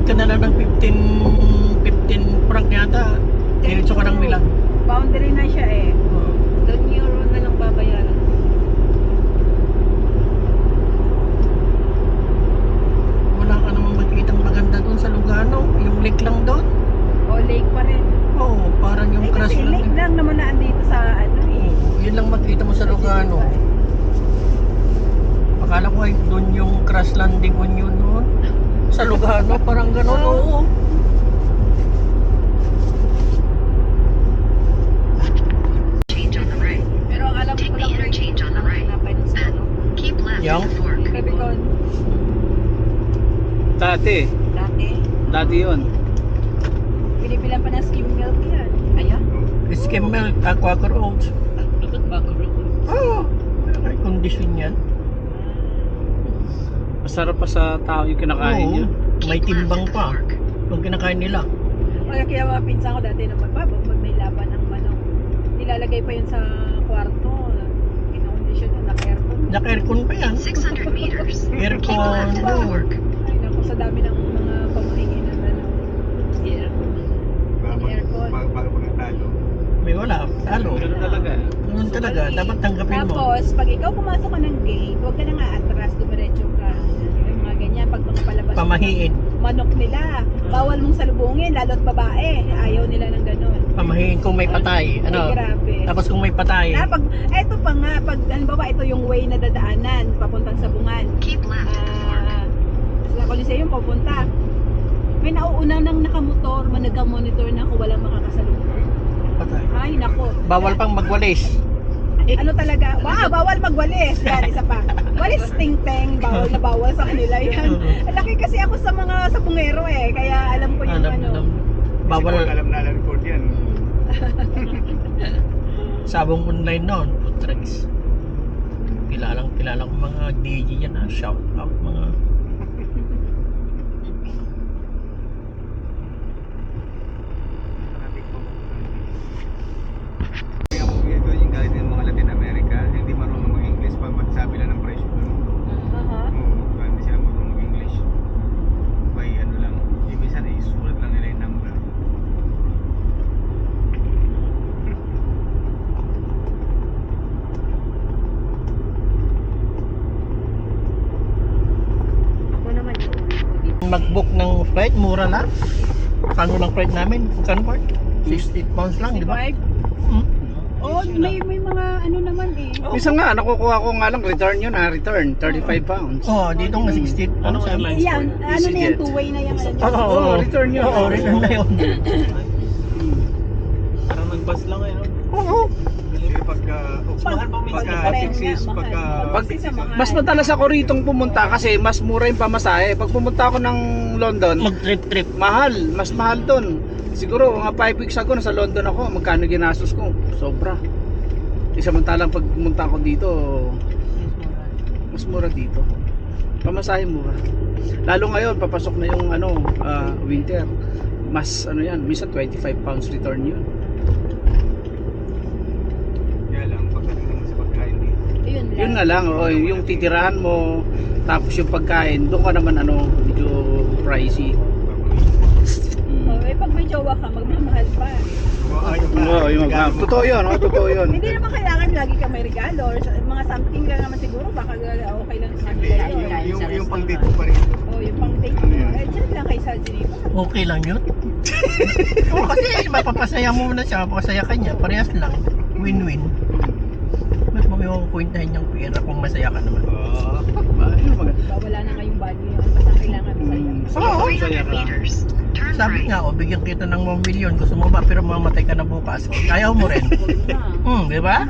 ka na lang ng 15 franc yata. Diretso ka ng Milan. Boundary na siya eh. Oo. Doon euro na lang babayaran. Wala ka namang makikitang maganda doon sa Lugano. Yung lake lang doon. O lake pa rin. Oo, parang yung Eh crash kasi lang. lake lang naman na andito sa ano eh. Oo, yun lang makita mo sa Lugano. Akala ko ay doon yung crash landing on yun noon. Sa Lugano, parang gano'n. Oo. Pero ang alam ko lang interchange on the right. Keep left Yang? at the fork. Sabi ko, Dati yun. pinipilan pa ng skim milk yan. Ayan. Skim milk, Quaker Oats. Bago Oo. May condition yan. Masarap pa sa tao yung kinakain Oo. niya. May timbang pa. Yung kinakain nila. Kaya mga pinsan ko dati naman, pag may laban ang manok, nilalagay pa yun sa kwarto. Kinakondisyon na, naka-aircon. Naka-aircon pa yan. 600 meters. Keep Aircon. left at the fork. Ay naku, sa dami ng mga pamahiin ng ano. Aircon. Bago magkatalo. May wala. Talo. Ganun talaga. Ganun talaga. Dapat tanggapin mo. Tapos, pag ikaw pumasok ka ng gate, huwag ka na nga atras, dumiretso ka. Yung mga ganyan, pag makapalabas Pamahiin. manok nila, bawal mong salubungin, lalo't babae. Ayaw nila ng ganun. Pamahiin kung may patay. Ay, Ano? grabe. Tapos kung may patay. Na, pag, eto pa nga, pag, halimbawa, ito yung way na dadaanan, papuntang Sabungan. Keep left at the fork. Sa Coliseum, papunta. May nauuna nang nakamotor, nagka-monitor na kung walang makakasalubong. Patay. Ay, nako. Bawal pang magwalis. Ano talaga? Bawal magwalis. Yan, isa pa. Walis ting-teng, bawal na bawal sa kanila yan. Laki kasi ako sa mga sabungero eh, kaya alam ko yung ano. Bawal. Alam na record yan. Sabong online noon. Putrags. Kilala ko mga DJ yan. Shout out mga. Yung galing ng mga Latin America, hindi marunong mag-English pag magsabi lang ng presyo doon. Aha. Hindi sila marunong mag-English. By ano lang, yung minsan sulat lang nila yung number. Ako naman yung uwi ko dito. Mag-book ng flight, mura lang. Kano lang flight namin? Kano part? 60 pounds lang, di ba? 65? Hmm? Oh, may mga ano naman eh. Minsan nga, nakukuha ko nga lang, return yun return, 35 pounds. Oh, dito nga 60 pounds. Yan, ano na yan, two-way na yan. Oo, return yun. Oo, return na yun. Parang nag-bus lang eh, no? Oo. Kasi pagka Texas, pagka Mas madalas ako ritong pumunta kasi mas mura yung pamasahe. Pag pumunta ako ng London, Mag-trip-trip. mas mahal doon. Siguro mga 5 weeks ago nasa London ako, magkano ginastos ko? Sobra. Samantalang pag pumunta ako dito, mas mura dito. Pamasahe mura. Lalo ngayon, papasok na yung winter. Mas yan, minsan 25 pounds return yun. kaya lang, pagdating naman sa pagkain dito. Yun nga lang, yung titirahan mo, tapos yung pagkain, doon ka naman medyo pricey. Pag may jowa ka, magmamahal pa. Totoo yun, totoo yun. Hindi naman kailangan lagi ka may regalo or mga something lang naman siguro, baka okay lang sa kanila yun. Yung pang-date mo pa rin. Oh, yung pang date mo. Eh, dyan lang kay San Geneva. Okay lang yun. Oo, kasi mapapasaya mo na siya, mapapasaya ka niya. Parehas lang. Win-win. Mas mamiwakwintahin niyang pera kung masaya ka naman. Wala na kayong value yun. Basta kailangan masaya. Oo. 300 meters. Turn Sabi right. nga, bigyan kita ng 1 million. Gusto mo ba? Pero mamatay ka na bukas. Ayaw mo rin. Di ba?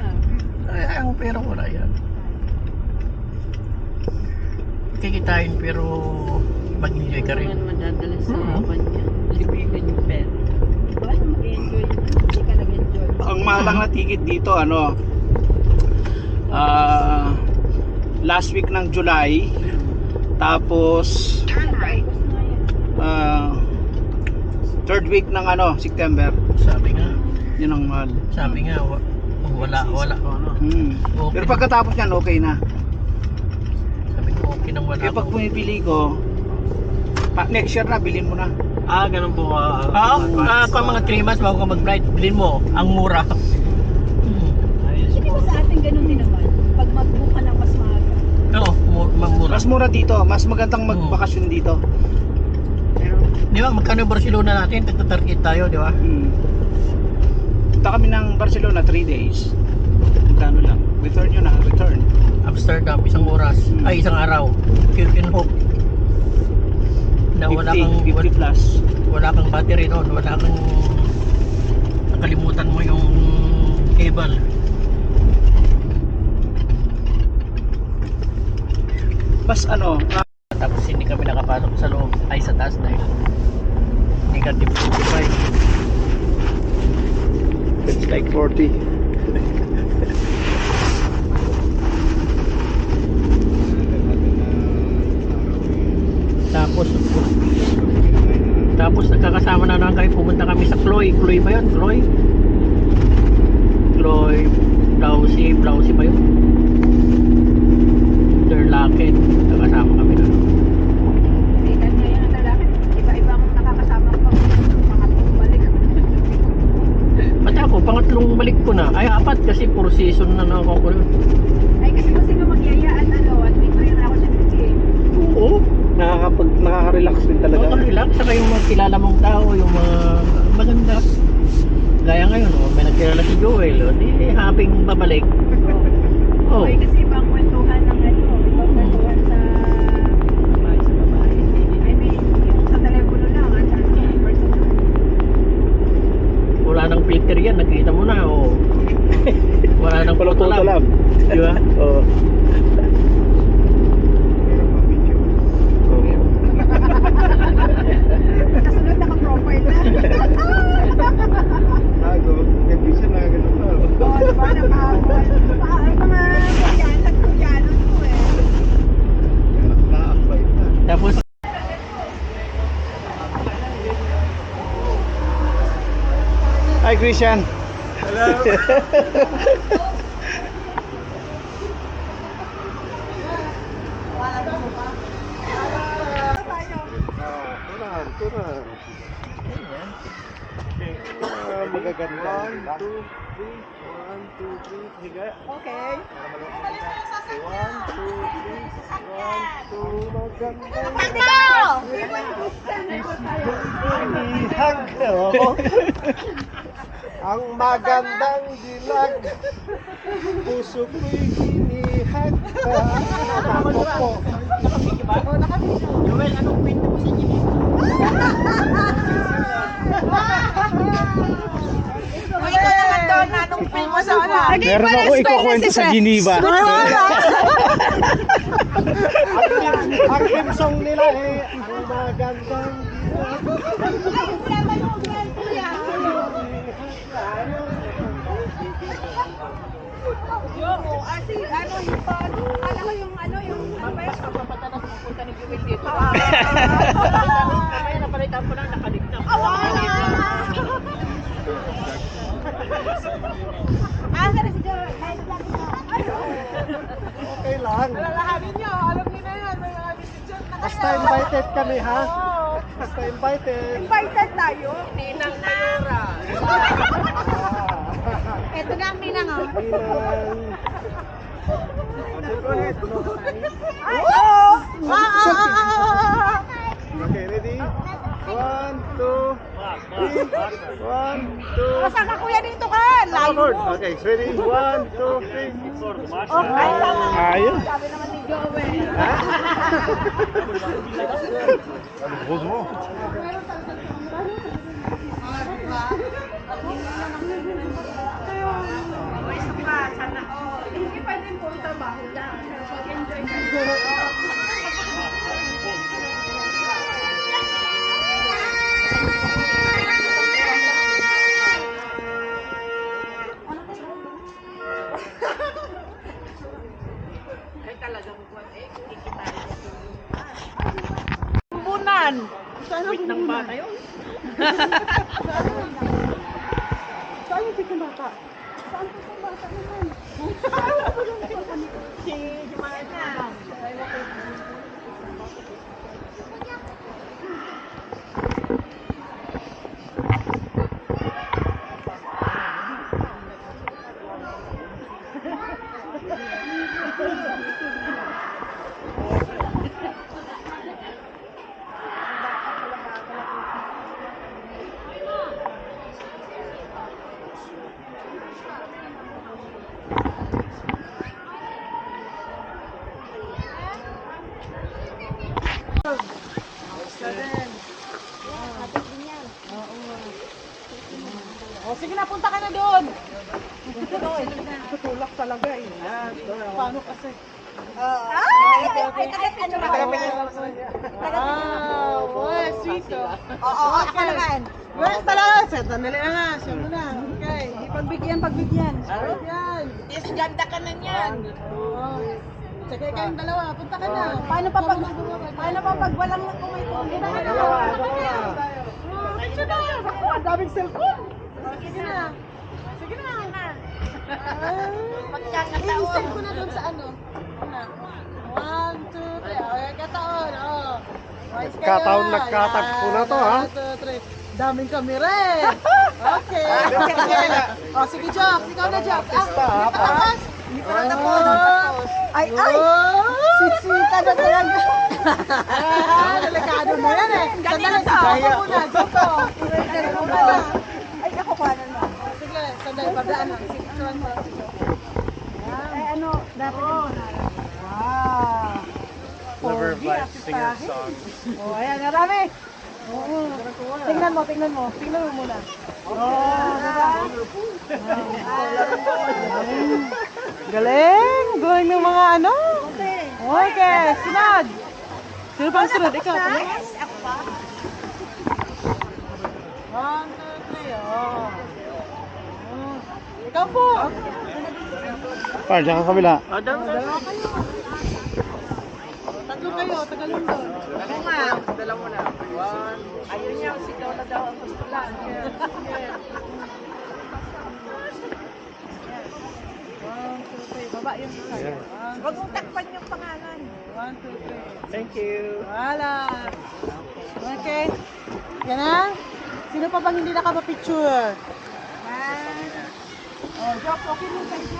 Ay, ang pera ko na yan. Kikitain pero mag-enjoy ka rin. madadala sa Mhm. kanya. Librigan yung pera. Paano mag-enjoy yun? Hindi ka nag-enjoy. Ang mahal lang na ticket dito, last week ng July, tapos Turn right. third week ng September. Sabi nga, Yun ang mahal. wala. Okay. Pero pagkatapos yan, okay na. Sabi ko, okay nang wala. Kaya pag pumipili ko, Next year na, bilhin mo na. Ganun po. Kung mga 3 months bago ka mag-flight, bilhin mo. Ang mura. Hindi ba sa atin ganun din naman? Pag mag-book ka ng mas maaga. Oo, mura. Mas mura dito, mas magandang magbakasyon dito. Di ba, magkano yung Barcelona natin? Tagtatarget tayo, di ba? Punta kami ng Barcelona 3 days. Magkano lang? Return yun na, return. Amsterdam, isang oras. Ay, isang araw. Philippine Hope. Na wala 50 kang plus. wala kang battery doon, wala kang nakalimutan mo yung cable. Mas ano, Tapos hindi kami nakapasok sa loob, ay sa taas dahil negative 55. it's like 40. Tapos nagkakasama na naman kami, pumunta kami sa Cloy. Cloy ba yun? Cloy? Plausi ba yun? Interlaken. Nagkakasama kami na. Bigan ngayon ang lalaki. Iba-ibang nakakasama ko pag pangatlong balik. At ako, pangatlong balik ko na. Ay, 4 kasi puro season na ako ko. Ay kasi kung sino magyayaan at libre na ako sa game. Oo. Nakaka-relax din talaga. Relax. Saka yung mga kilala mong tao, yung mga maganda. Gaya ngayon, may nagkilala si Joel. Di happy babalik. Oh. Okay, kasi ibang kwentuhan ng ibang kwentuhan sa babae. I mean, yung sa telepono lang, at sa personal. Wala nang filter yan, nakita mo na. Oh. Wala nang Photo lab. Di ba? Oo. Kasunod naka-profile na. Nag-vision na ganun pa. Oo, diba? Nakahabol. Mga Koreano to eh. Na-apply na. Tapos, Hi Christian. Turan. Magaganda. 1, 2, 3. Higa. Okay. 1, 2, 3. 1, 2, 3. Ang magandang dilag. Puso ko'y hinihag. Ako po. Joel, anong kwento mo sa inyo? Ikaw naman doon, anong film mo sa ano? Meron ako ikukwento sa Geneva. Ang theme song nila ang magandang dilag. Mamaya sa papatanas pupunta ni Joel dito. Mamaya napalitan ko lang nakaligtas. Okay lang. Alalahanin nyo, alam niyo na yan, may mga decision na Basta invited kami ha. Basta invited. Invited tayo. Tinang Mayora. Ito na ang minang oh. Bilang. Go ahead. Okay, ready? 1, 2, 3. 1, 2. Saan ka kuya dito ka? Layo mo. Okay, ready? 1, 2, 3. Okay, tama. Ayun. Sabi naman ni Joel. Hindi pa din po trabaho lang. Mag-enjoy ka. Bunan. Wait ng bata yun. Saan yung pitong bata? Saan pitong bata naman? Si Jumana. Sige na, punta ka na doon. Tutulak talaga eh. Paano kasi? Sweet oh. Oo, ako naman. Yes, talaga. Sandali na nga. Siya muna. Okay. Pagbigyan. Yan. Yes, ganda ka na niyan. Sige kayong dalawa. Punta ka na. Paano pa pag walang kung may tubig? Sige na. Ang daming cellphone. Sige na. Pagkakataon. Ko na doon sa ano. 1, 2, 3. Okay, kataon. Nagkatagpo na to, ha? 1, 2, 3. Daming kamera eh. Okay. Sige, Jock. Ikaw na, Jock. Tapos. Hindi pa natapos. Ay! Sisita na talaga. Delikado na yan eh. Sandali, ako muna. Dito. Ay, ako kuhanan mo. Sige, sandali. Pagdaan lang. Sige, suwan mo. Ay, ano, dapat yung wow. Lover Vibe Singer Song. Oh, ayan, marami. Oo. Tingnan mo. Tingnan mo muna. Diba? Galing ng mga ano. Okay, sunod. Sino pang sunod? Ikaw. Yes, ako pa. 1, 2, 3. Oh. Ikaw po. Par, dyan ka kabila. Tatlo kayo, tagalon doon. Ako nga. Dala mo na. Ayun niya, sigaw na daw ang gusto lang. Baba yung isa. Huwag mong takpan yung pangalan. 1, 2, 3. Thank you. Wala. Okay. Yan na. Sino pa bang hindi nakapapicture? Oh, Jock, okay mo kayo.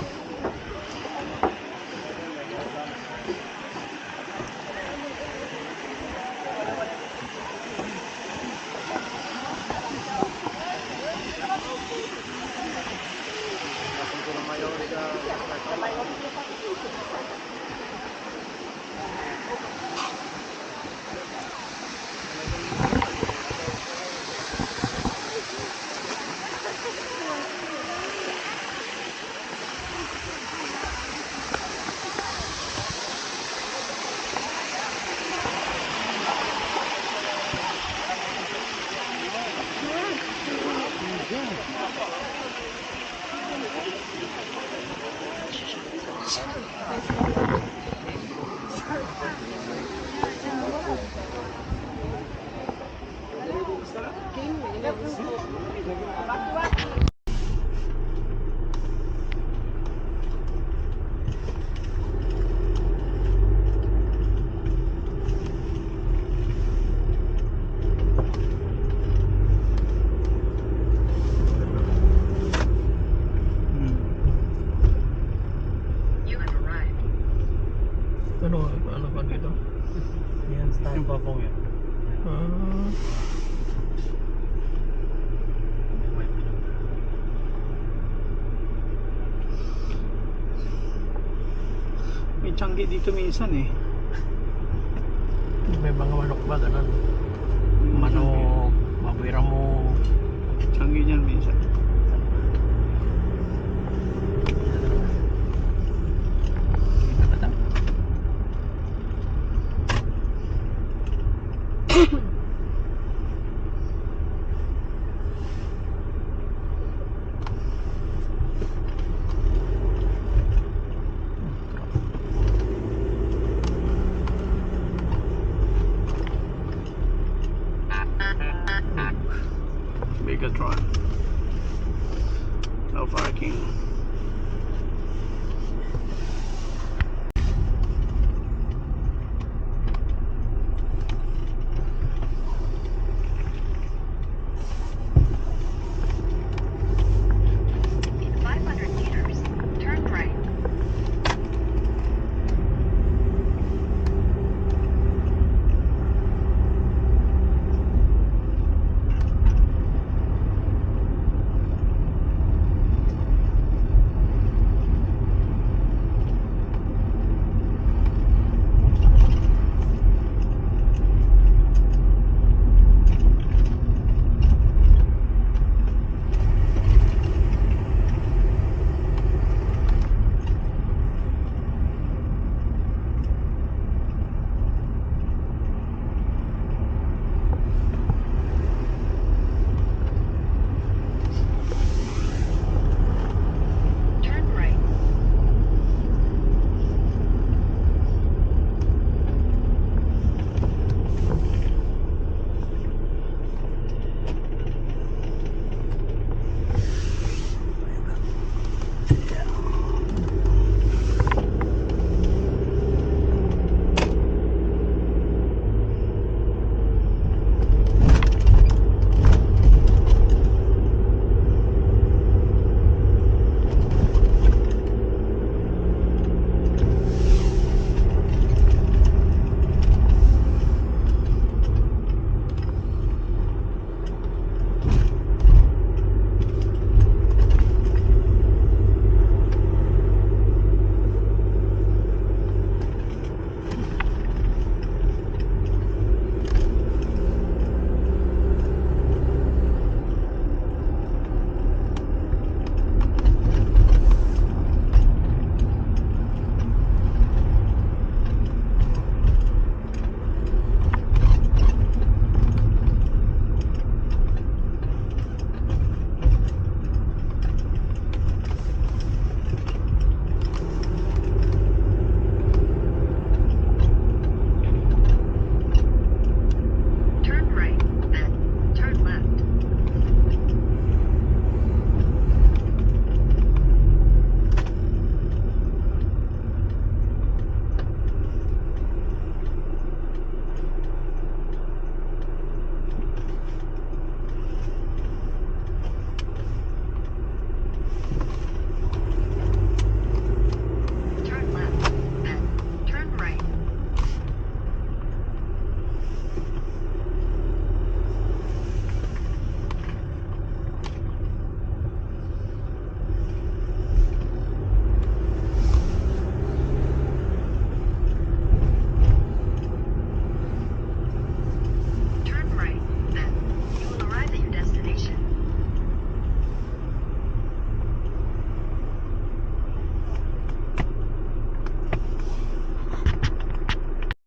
You have arrived. Ano pa dito? Yan, stand pa po yan. May tiyanggi dito minsan eh. May mga manok ba ganun? Manok, mabira mo. Tiyanggi niyan minsan. Megatron. No parking.